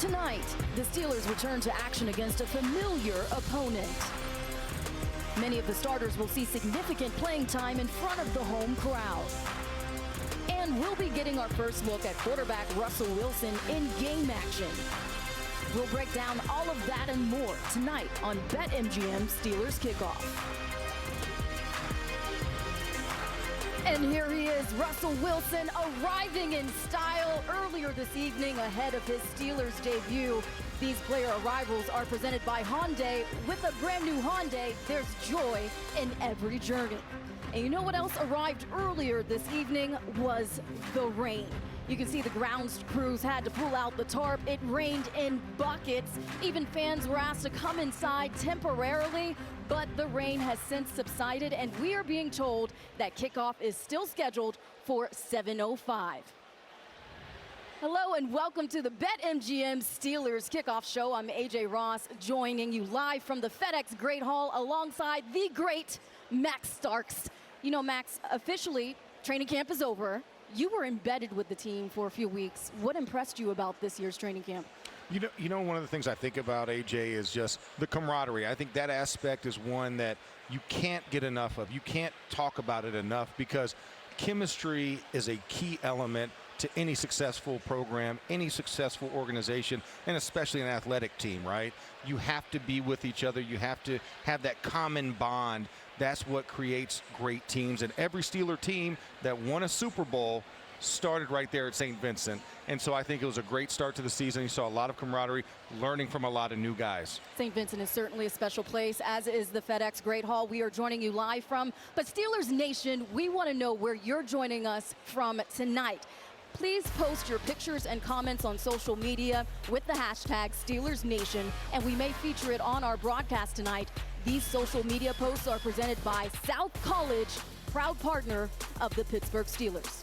Tonight, the Steelers return to action against a familiar opponent. Many of the starters will see significant playing time in front of the home crowd. And we'll be getting our first look at quarterback Russell Wilson in game action. We'll break down all of that and more tonight on BetMGM Steelers Kickoff. And here he is, Russell Wilson, arriving in style earlier this evening ahead of his Steelers debut. These player arrivals are presented by Hyundai. With a brand new Hyundai, there's joy in every journey. And you know what else arrived earlier this evening was the rain. You can see the grounds crews had to pull out the tarp. It rained in buckets. Even fans were asked to come inside temporarily, but the rain has since subsided, and we are being told that kickoff is still scheduled for 7:05. Hello and welcome to the BetMGM Steelers Kickoff Show. I'm AJ Ross, joining you live from the FedEx Great Hall alongside the great Max Starks. You know, Max, officially, training camp is over. You were embedded with the team for a few weeks. What impressed you about this year's training camp? You know, one of the things I think about, AJ, is just the camaraderie. I think that aspect is one that you can't get enough of. You can't talk about it enough because chemistry is a key element to any successful program, any successful organization, and especially an athletic team, right? You have to be with each other. You have to have that common bond. That's what creates great teams. And every Steeler team that won a Super Bowl started right there at St. Vincent. And so I think it was a great start to the season. You saw a lot of camaraderie, learning from a lot of new guys. St. Vincent is certainly a special place, as is the FedEx Great Hall we are joining you live from. But Steelers Nation, we want to know where you're joining us from tonight. Please post your pictures and comments on social media with the hashtag Steelers Nation, and we may feature it on our broadcast tonight. These social media posts are presented by South College, proud partner of the Pittsburgh Steelers.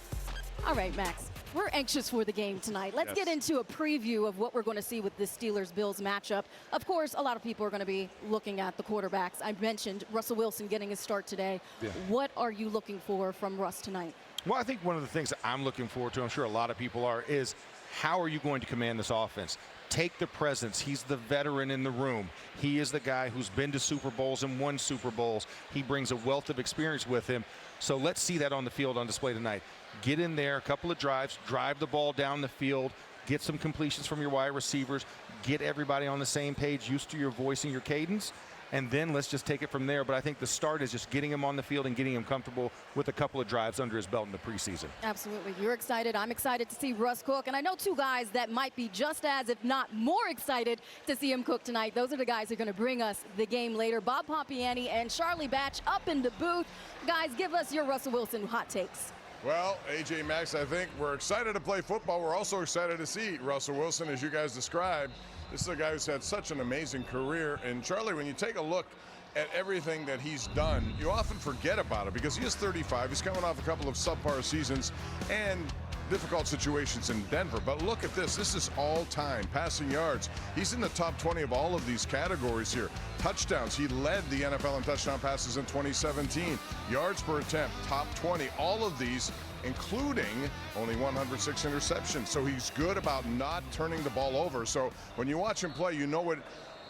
All right, Max, we're anxious for the game tonight. Let's get into a preview of what we're going to see with this Steelers-Bills matchup. Of course, a lot of people are going to be looking at the quarterbacks. I mentioned Russell Wilson getting his start today. What are you looking for from Russ tonight? Well, I think one of the things that I'm looking forward to, I'm sure a lot of people are, is how are you going to command this offense? Take the presence. He's the veteran in the room. He is the guy who's been to Super Bowls and won Super Bowls. He brings a wealth of experience with him. So let's see that on the field on display tonight. Get in there, a couple of drives, drive the ball down the field, get some completions from your wide receivers, get everybody on the same page, used to your voice and your cadence, and then let's just take it from there. But I think the start is just getting him on the field and getting him comfortable with a couple of drives under his belt in the preseason. Absolutely. You're excited. I'm excited to see Russ cook. And I know two guys that might be just as, if not more excited to see him cook tonight. Those are the guys who are going to bring us the game later. Bob Pompiani and Charlie Batch up in the booth. Guys, give us your Russell Wilson hot takes. Well, AJ, Max, I think we're excited to play football. We're also excited to see Russell Wilson, as you guys described. This is a guy who's had such an amazing career. And Charlie, when you take a look at everything that he's done, you often forget about it because he is 35. He's coming off a couple of subpar seasons and difficult situations in Denver. But look at this. This is all-time passing yards. He's in the top 20 of all of these categories here. Touchdowns. He led the NFL in touchdown passes in 2017. Yards per attempt, top 20. All of these, including only 106 interceptions. So he's good about not turning the ball over. So when you watch him play, you know what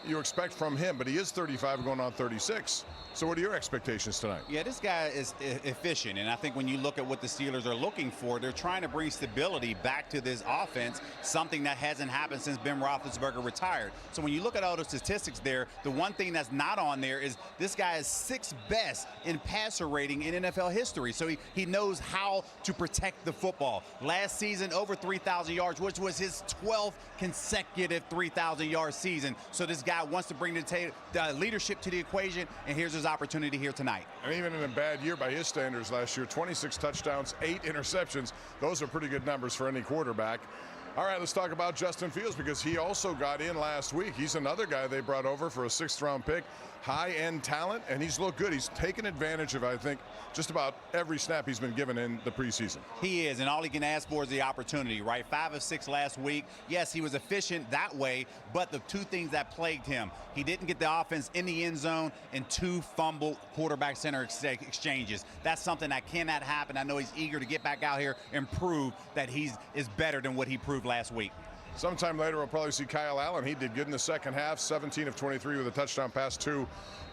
you expect from him, but he is 35 going on 36. So what are your expectations tonight? Yeah, this guy is efficient, and I think when you look at what the Steelers are looking for, they're trying to bring stability back to this offense, something that hasn't happened since Ben Roethlisberger retired. So when you look at all the statistics there, the one thing that's not on there is this guy is 6th best in passer rating in NFL history. So he knows how to protect the football. Last season, over 3,000 yards, which was his 12th consecutive 3,000-yard season. So this guy wants to bring the leadership to the equation, and here's his opportunity here tonight. And even in a bad year by his standards last year, 26 touchdowns, 8 interceptions. Those are pretty good numbers for any quarterback. All right, let's talk about Justin Fields because he also got in last week. He's another guy they brought over for a 6th-round pick. High-end talent, and he's looked good. He's taken advantage of, I think, just about every snap he's been given in the preseason. He is, and all he can ask for is the opportunity, right? 5 of 6 last week. Yes, he was efficient that way, but the two things that plagued him, he didn't get the offense in the end zone and 2 fumble quarterback center exchanges. That's something that cannot happen. I know he's eager to get back out here and prove that he is better than what he proved last week. Sometime later, we'll probably see Kyle Allen. He did good in the second half, 17 of 23 with a touchdown pass to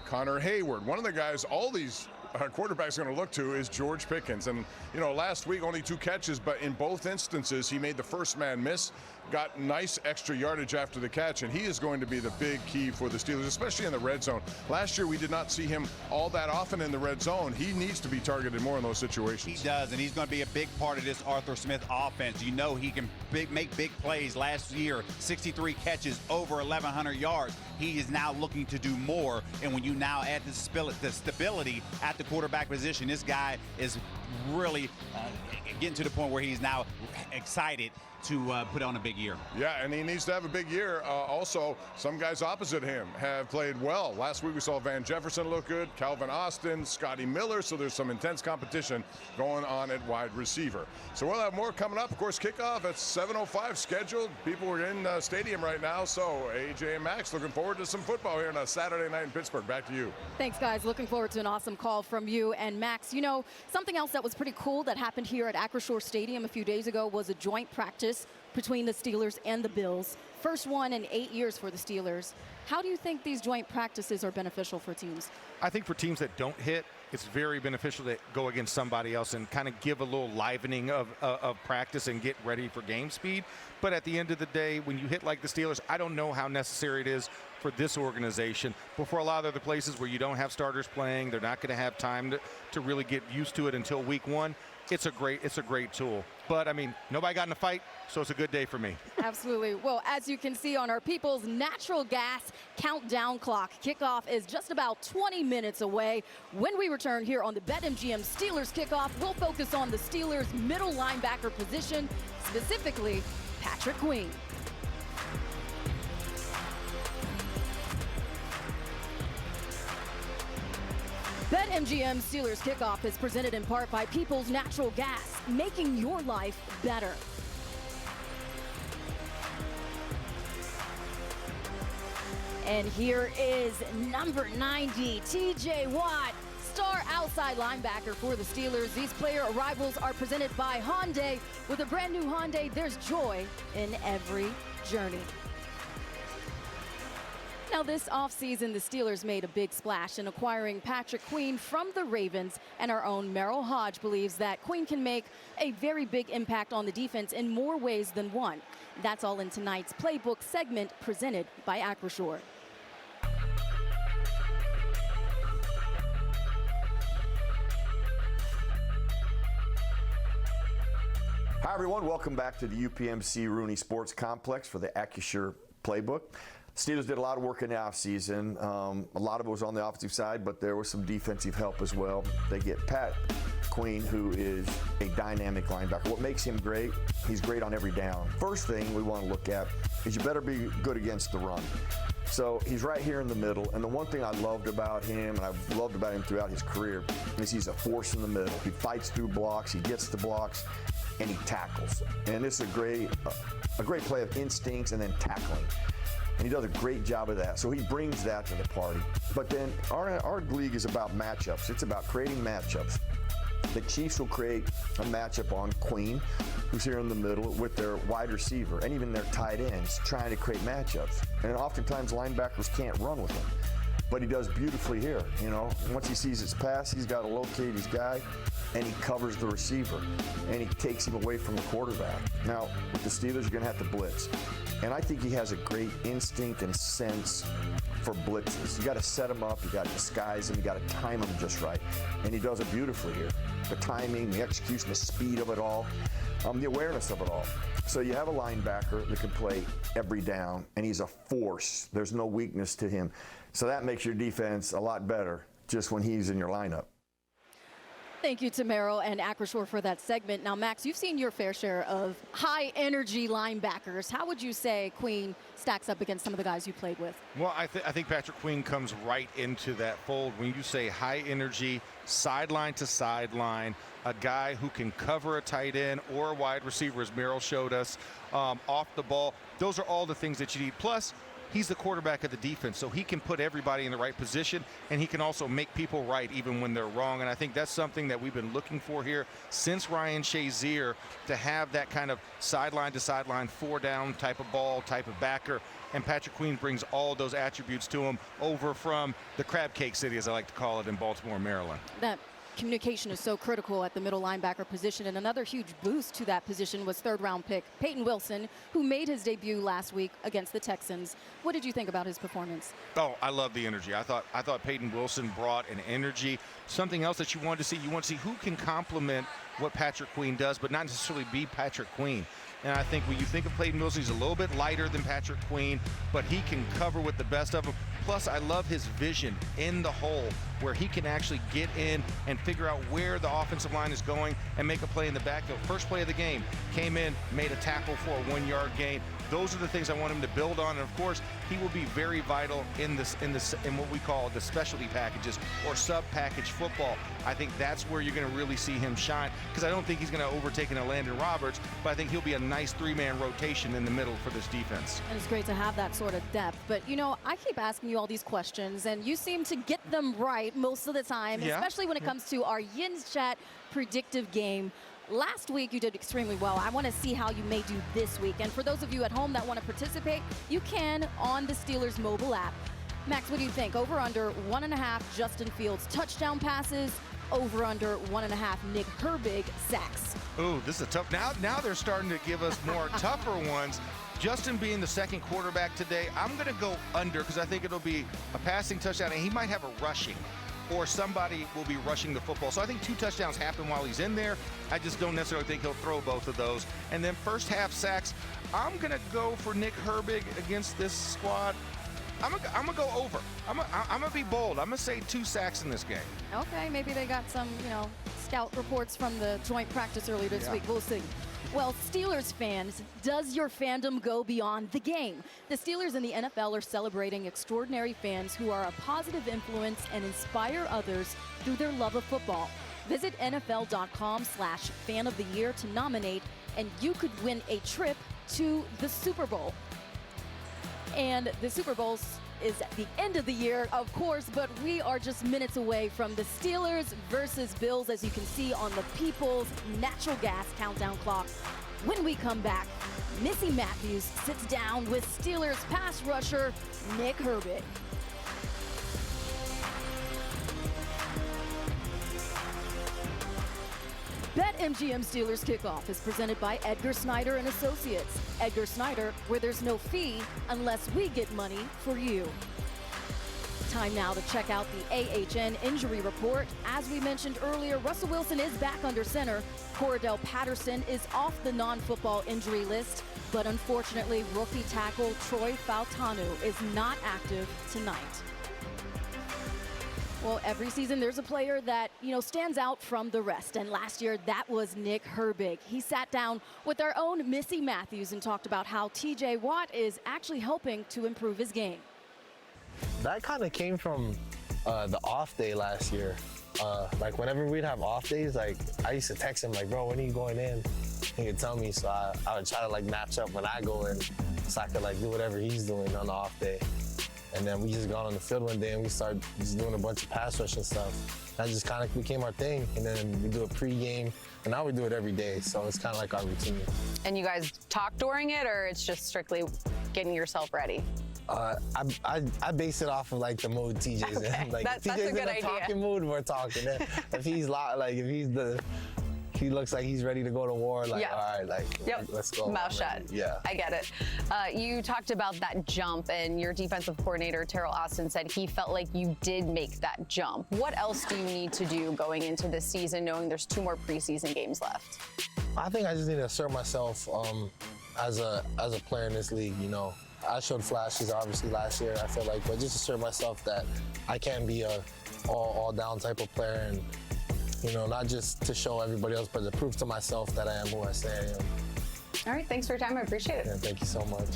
Connor Hayward. One of the guys all these quarterback's going to look to is George Pickens. And, you know, last week only 2 catches, but in both instances he made the first man miss, got nice extra yardage after the catch, and he is going to be the big key for the Steelers, especially in the red zone. Last year we did not see him all that often in the red zone. He needs to be targeted more in those situations. He does, and he's going to be a big part of this Arthur Smith offense. You know he can make big plays. Last year, 63 catches, over 1,100 yards. He is now looking to do more, and when you now add the stability at the quarterback position, this guy is really getting to the point where he's now excited to put on a big year. Yeah, and he needs to have a big year. Also, some guys opposite him have played well. Last week we saw Van Jefferson look good, Calvin Austin, Scotty Miller, so there's some intense competition going on at wide receiver. So we'll have more coming up. Of course, kickoff at 7:05 scheduled. People are in the stadium right now, so AJ and Max looking forward to some football here on a Saturday night in Pittsburgh. Back to you. Thanks, guys. Looking forward to an awesome call from you. And Max, you know, something else that was pretty cool that happened here at Acrisure Stadium a few days ago was a joint practice between the Steelers and the Bills. First one in 8 years for the Steelers. How do you think these joint practices are beneficial for teams? I think for teams that don't hit, it's very beneficial to go against somebody else and kind of give a little livening of practice and get ready for game speed. But at the end of the day, when you hit like the Steelers, I don't know how necessary it is for this organization. But for a lot of other places where you don't have starters playing, they're not going to have time to really get used to it until week 1. It's a great tool. But, I mean, nobody got in a fight, so it's a good day for me. Absolutely. Well, as you can see on our People's Natural Gas countdown clock, kickoff is just about 20 minutes away. When we return here on the BetMGM Steelers Kickoff, we'll focus on the Steelers' middle linebacker position, specifically Patrick Queen. BetMGM Steelers Kickoff is presented in part by People's Natural Gas, making your life better. And here is number 90, TJ Watt, star outside linebacker for the Steelers. These player arrivals are presented by Hyundai. With a brand new Hyundai, there's joy in every journey. Now, this offseason, the Steelers made a big splash in acquiring Patrick Queen from the Ravens, and our own Merril Hoge believes that Queen can make a very big impact on the defense in more ways than one. That's all in tonight's Playbook segment presented by Acrisure. Hi, everyone. Welcome back to the UPMC Rooney Sports Complex for the Acrisure Playbook. Steelers did a lot of work in the offseason. A lot of it was on the offensive side, but there was some defensive help as well. They get Pat Queen, who is a dynamic linebacker. What makes him great? He's great on every down. First thing we want to look at is you better be good against the run. So he's right here in the middle, and the one thing I loved about him, and I've loved about him throughout his career, is he's a force in the middle. He fights through blocks, he gets the blocks, and he tackles. And this is a great play of instincts and then tackling. And he does a great job of that. So he brings that to the party. But then our league is about matchups. It's about creating matchups. The Chiefs will create a matchup on Queen, who's here in the middle, with their wide receiver and even their tight ends, trying to create matchups. And oftentimes linebackers can't run with him. But he does beautifully here. You know, once he sees his pass, he's got to locate his guy, and he covers the receiver, and he takes him away from the quarterback. Now, with the Steelers, you're going to have to blitz. And I think he has a great instinct and sense for blitzes. You got to set him up, you got to disguise him, you got to time him just right. And he does it beautifully here. The timing, the execution, the speed of it all, the awareness of it all. So you have a linebacker that can play every down, and he's a force. There's no weakness to him. So that makes your defense a lot better just when he's in your lineup. Thank you to Merril and Acrisure for that segment. Now, Max, you've seen your fair share of high-energy linebackers. How would you say Queen stacks up against some of the guys you played with? Well, I think Patrick Queen comes right into that fold. When you say high energy, sideline to sideline, a guy who can cover a tight end or a wide receiver, as Merril showed us, off the ball. Those are all the things that you need. Plus, he's the quarterback of the defense, so he can put everybody in the right position, and he can also make people right even when they're wrong. And I think that's something that we've been looking for here since Ryan Shazier, to have that kind of sideline to sideline, 4-down type of ball, type of backer. And Patrick Queen brings all those attributes to him over from the crab cake city, as I like to call it, in Baltimore, Maryland. That communication is so critical at the middle linebacker position, and another huge boost to that position was third-round pick Peyton Wilson, who made his debut last week against the Texans. What did you think about his performance? Oh, I love the energy. I thought Peyton Wilson brought an energy, something else that you want to see. You want to see who can complement what Patrick Queen does, but not necessarily be Patrick Queen. And I think when you think of Peyton Wilson, he's a little bit lighter than Patrick Queen, but he can cover with the best of them. Plus, I love his vision in the hole, where he can actually get in and figure out where the offensive line is going and make a play in the backfield. First play of the game, came in, made a tackle for a 1-yard gain. Those are the things I want him to build on. And of course, he will be very vital in what we call the specialty packages or sub-package football. I think that's where you're going to really see him shine, because I don't think he's going to overtake a Landon Roberts, but I think he'll be a nice 3-man rotation in the middle for this defense. And it's great to have that sort of depth. But, you know, I keep asking you all these questions, and you seem to get them right most of the time, especially when it comes to our Yins Chat predictive game. Last week, you did extremely well. I want to see how you may do this week. And for those of you at home that want to participate, you can on the Steelers mobile app. Max, what do you think? Over under 1.5 Justin Fields touchdown passes, over under 1.5 Nick Herbig sacks. Ooh, this is a tough. Now they're starting to give us more tougher ones. Justin being the second quarterback today, I'm going to go under, because I think it'll be a passing touchdown, and he might have a rushing, or somebody will be rushing the football. So I think 2 touchdowns happen while he's in there. I just don't necessarily think he'll throw both of those. And then first half sacks, I'm going to go for Nick Herbig against this squad. I'm gonna go over. I'm gonna be bold. I'm gonna say 2 sacks in this game. Okay, maybe they got some, scout reports from the joint practice earlier this week. We'll see. Well, Steelers fans, does your fandom go beyond the game? The Steelers and the NFL are celebrating extraordinary fans who are a positive influence and inspire others through their love of football. Visit NFL.com/fan of the year to nominate, and you could win a trip to the Super Bowl. And the Super Bowl is at the end of the year, of course, but we are just minutes away from the Steelers versus Bills, as you can see on the People's Natural Gas countdown clock. When we come back, Missi Matthews sits down with Steelers pass rusher Nick Herbig. BetMGM Steelers Kickoff is presented by Edgar Snyder and Associates. Edgar Snyder, where there's no fee unless we get money for you. Time now to check out the AHN injury report. As we mentioned earlier, Russell Wilson is back under center. Cordell Patterson is off the non-football injury list, but unfortunately, rookie tackle Troy Fautanu is not active tonight. Well, every season there's a player that, stands out from the rest. And last year, that was Nick Herbig. He sat down with our own Missi Matthews and talked about how TJ Watt is actually helping to improve his game. That kind of came from the off day last year. Whenever we'd have off days, I used to text him, bro, when are you going in? He could tell me, so I would try to, match up when I go in so I could, do whatever he's doing on the off day. And then we just got on the field one day and we started just doing a bunch of pass rush and stuff. That just kind of became our thing. And then we do a pregame, and now we do it every day. So it's kind of like our routine. And you guys talk during it, or it's just strictly getting yourself ready? I base it off of the mood TJ's in. That's TJ's a good in a idea. Talking mood, we're talking. If he's he looks like he's ready to go to war. All right, let's go. Mouth shut. Yeah. I get it. You talked about that jump, and your defensive coordinator, Terrell Austin, said he felt like you did make that jump. What else do you need to do going into this season, knowing there's 2 more preseason games left? I think I just need to assert myself as a player in this league. I showed flashes obviously last year. I feel like, but just assert myself that I can be a all down type of player, and not just to show everybody else, but to prove to myself that I am who I say I am. All right, thanks for your time. I appreciate it. Yeah, thank you so much.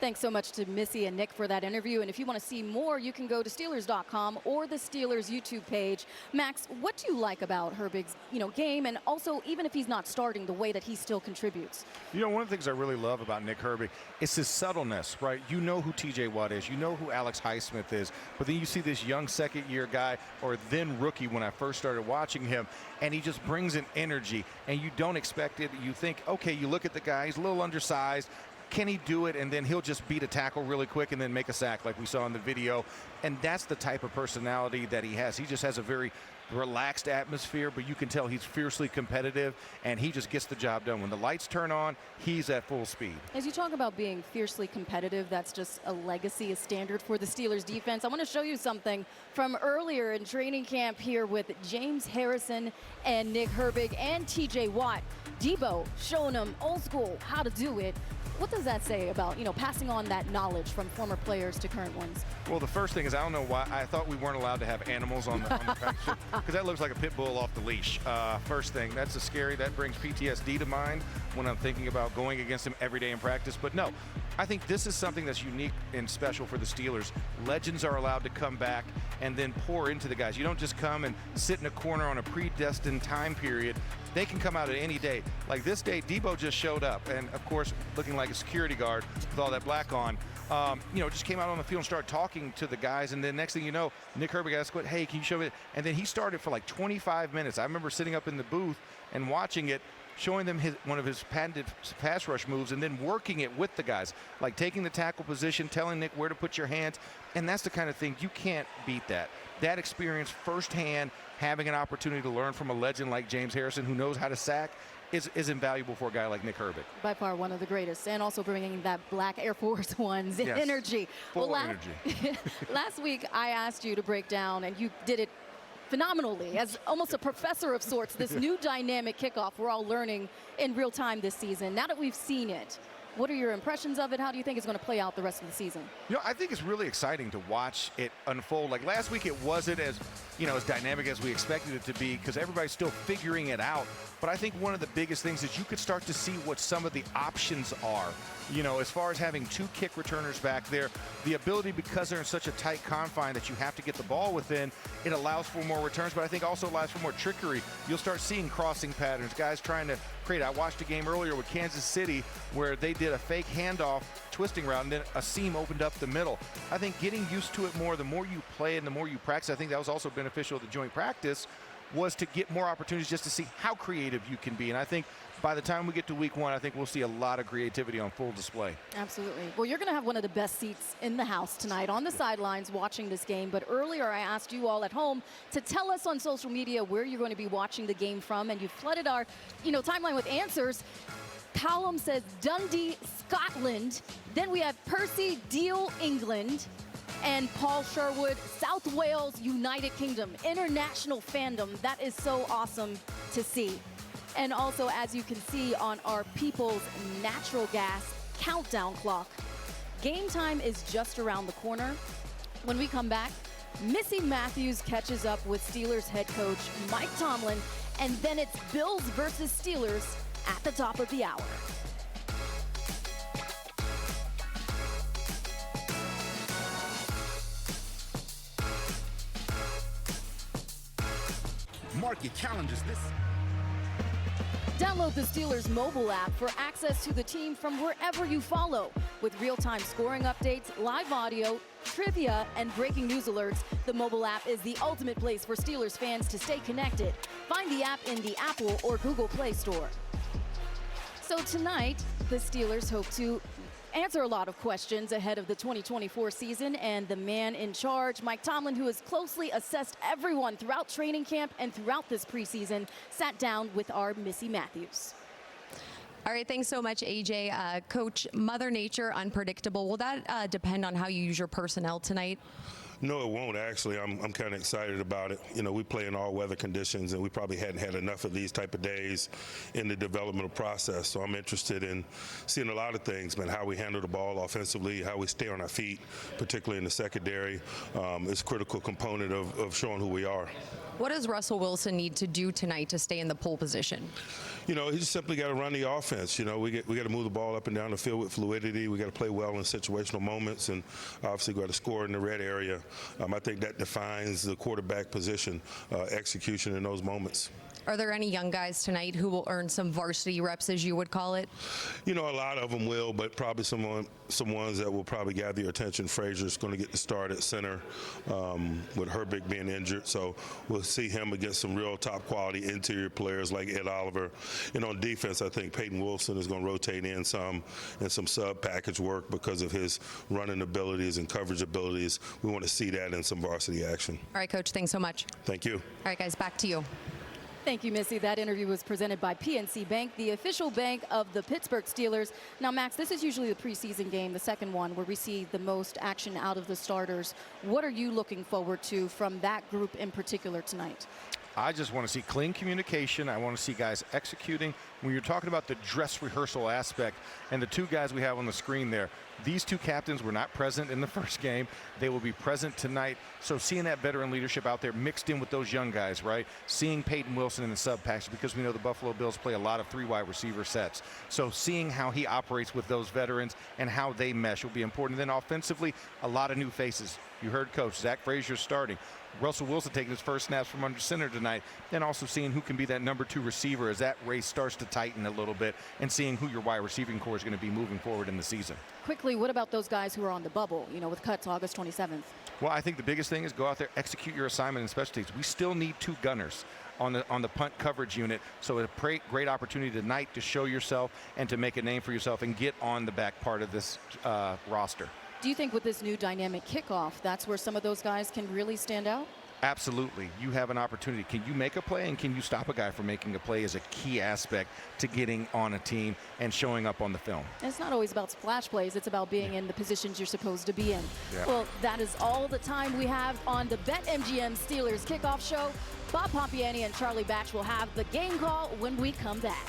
Thanks so much to Missi and Nick for that interview. And if you want to see more, you can go to Steelers.com or the Steelers YouTube page. Max, what do you like about Herbig's, game, and also even if he's not starting, the way that he still contributes? One of the things I really love about Nick Herbig is his subtleness, right? You know who T.J. Watt is. You know who Alex Highsmith is. But then you see this young second-year guy, or then rookie when I first started watching him, and he just brings an energy, and you don't expect it. You think, okay, you look at the guy, he's a little undersized. Can he do it? And then he'll just beat a tackle really quick and then make a sack like we saw in the video. And that's the type of personality that he has. He just has a very relaxed atmosphere, but you can tell he's fiercely competitive, and he just gets the job done. When the lights turn on, he's at full speed. As you talk about being fiercely competitive, that's just a legacy, a standard for the Steelers defense. I want to show you something from earlier in training camp here with James Harrison and Nick Herbig and T.J. Watt. Debo showing them old school how to do it. What does that say about, passing on that knowledge from former players to current ones? Well, the first thing is, I don't know why. I thought we weren't allowed to have animals on the practice field, because that looks like a pit bull off the leash. First thing, that's a scary. That brings PTSD to mind when I'm thinking about going against him every day in practice. But no, I think this is something that's unique and special for the Steelers. Legends are allowed to come back and then pour into the guys. You don't just come and sit in a corner on a predestined time period. They can come out at any day. Like this day, Debo just showed up, and of course, looking like a security guard with all that black on. Just came out on the field and started talking to the guys, and then next thing you know, Nick Herbig asked, hey, can you show me? And then he started for like 25 minutes. I remember sitting up in the booth and watching it, showing them one of his patented pass rush moves, and then working it with the guys, like taking the tackle position, telling Nick where to put your hands. And that's the kind of thing, you can't beat that. That experience firsthand, having an opportunity to learn from a legend like James Harrison who knows how to sack, is invaluable for a guy like Nick Herbig. By far one of the greatest, and also bringing that black Air Force One's energy. Full energy. Last week I asked you to break down, and you did it phenomenally, as almost a professor of sorts, this new dynamic kickoff we're all learning in real time this season. Now that we've seen it, what are your impressions of it? How do you think it's going to play out the rest of the season? I think it's really exciting to watch it unfold. Like last week, it wasn't as dynamic as we expected it to be, because everybody's still figuring it out. But I think one of the biggest things is you could start to see what some of the options are. As far as having two kick returners back there, the ability, because they're in such a tight confine that you have to get the ball within, it allows for more returns, but I think also allows for more trickery. You'll start seeing crossing patterns, guys trying to create. I watched a game earlier with Kansas City where they did a fake handoff, twisting route, and then a seam opened up the middle. I think getting used to it more, the more you play and the more you practice, I think that was also beneficial at the joint practice, was to get more opportunities just to see how creative you can be. And I think by the time we get to week one, I think we'll see a lot of creativity on full display. Absolutely. Well, you're going to have one of the best seats in the house tonight on the sidelines watching this game. But earlier I asked you all at home to tell us on social media where you're going to be watching the game from, and you flooded our timeline with answers. Callum says Dundee, Scotland. Then we have Percy Deal, England. And Paul Sherwood, South Wales, United Kingdom. International fandom. That is so awesome to see. And also, as you can see on our People's Natural Gas countdown clock, game time is just around the corner. When we come back, Missi Matthews catches up with Steelers head coach Mike Tomlin, and then it's Bills versus Steelers at the top of the hour. Market challenges this. Download the Steelers mobile app for access to the team from wherever you follow. With real-time scoring updates, live audio, trivia, and breaking news alerts, the mobile app is the ultimate place for Steelers fans to stay connected. Find the app in the Apple or Google Play Store. So tonight, the Steelers hope to answer a lot of questions ahead of the 2024 season, and the man in charge, Mike Tomlin, who has closely assessed everyone throughout training camp and throughout this preseason, sat down with our Missi Matthews. All right, thanks so much, AJ. Coach, Mother Nature, unpredictable. Will that depend on how you use your personnel tonight? No, it won't, actually. I'm kind of excited about it. We play in all weather conditions, and we probably hadn't had enough of these type of days in the developmental process. So I'm interested in seeing a lot of things, man, how we handle the ball offensively, how we stay on our feet, particularly in the secondary. It's a critical component of showing who we are. What does Russell Wilson need to do tonight to stay in the pole position? You know, he just simply got to run the offense. You know, we got to move the ball up and down the field with fluidity. We got to play well in situational moments, and obviously got to score in the red area. I think that defines the quarterback position, execution in those moments. Are there any young guys tonight who will earn some varsity reps, as you would call it? You know, a lot of them will, but probably some ones that will probably gather your attention. Frazier's going to get the start at center with Herbig being injured, so we'll see him against some real top-quality interior players like Ed Oliver. And on defense, I think Peyton Wilson is going to rotate in some sub-package work because of his running abilities and coverage abilities. We want to see that in some varsity action. All right, Coach, thanks so much. Thank you. All right, guys, back to you. Thank you, Missy. That interview was presented by PNC Bank, the official bank of the Pittsburgh Steelers. Now, Max, this is usually the preseason game, the second one, where we see the most action out of the starters. What are you looking forward to from that group in particular tonight? I just want to see clean communication. I want to see guys executing. When you're talking about the dress rehearsal aspect and the two guys we have on the screen there, these two captains were not present in the first game. They will be present tonight. So seeing that veteran leadership out there mixed in with those young guys, right? Seeing Peyton Wilson in the sub package, because we know the Buffalo Bills play a lot of 3 wide receiver sets. So seeing how he operates with those veterans and how they mesh will be important. Then offensively, a lot of new faces. You heard Coach Zach Frazier starting. Russell Wilson taking his first snaps from under center tonight, and also seeing who can be that number 2 receiver as that race starts to tighten a little bit, and seeing who your wide receiving core is going to be moving forward in the season. Quickly, what about those guys who are on the bubble, you know, with cuts August 27th? Well, I think the biggest thing is go out there, execute your assignment in special teams. We still need 2 gunners on the punt coverage unit, so it's a great opportunity tonight to show yourself and to make a name for yourself and get on the back part of this roster. Do you think with this new dynamic kickoff, that's where some of those guys can really stand out? Absolutely. You have an opportunity. Can you make a play, and can you stop a guy from making a play is a key aspect to getting on a team and showing up on the film. And it's not always about splash plays. It's about being in the positions you're supposed to be in. Yeah. Well, that is all the time we have on the BetMGM Steelers Kickoff Show. Bob Pompiani and Charlie Batch will have the game call when we come back.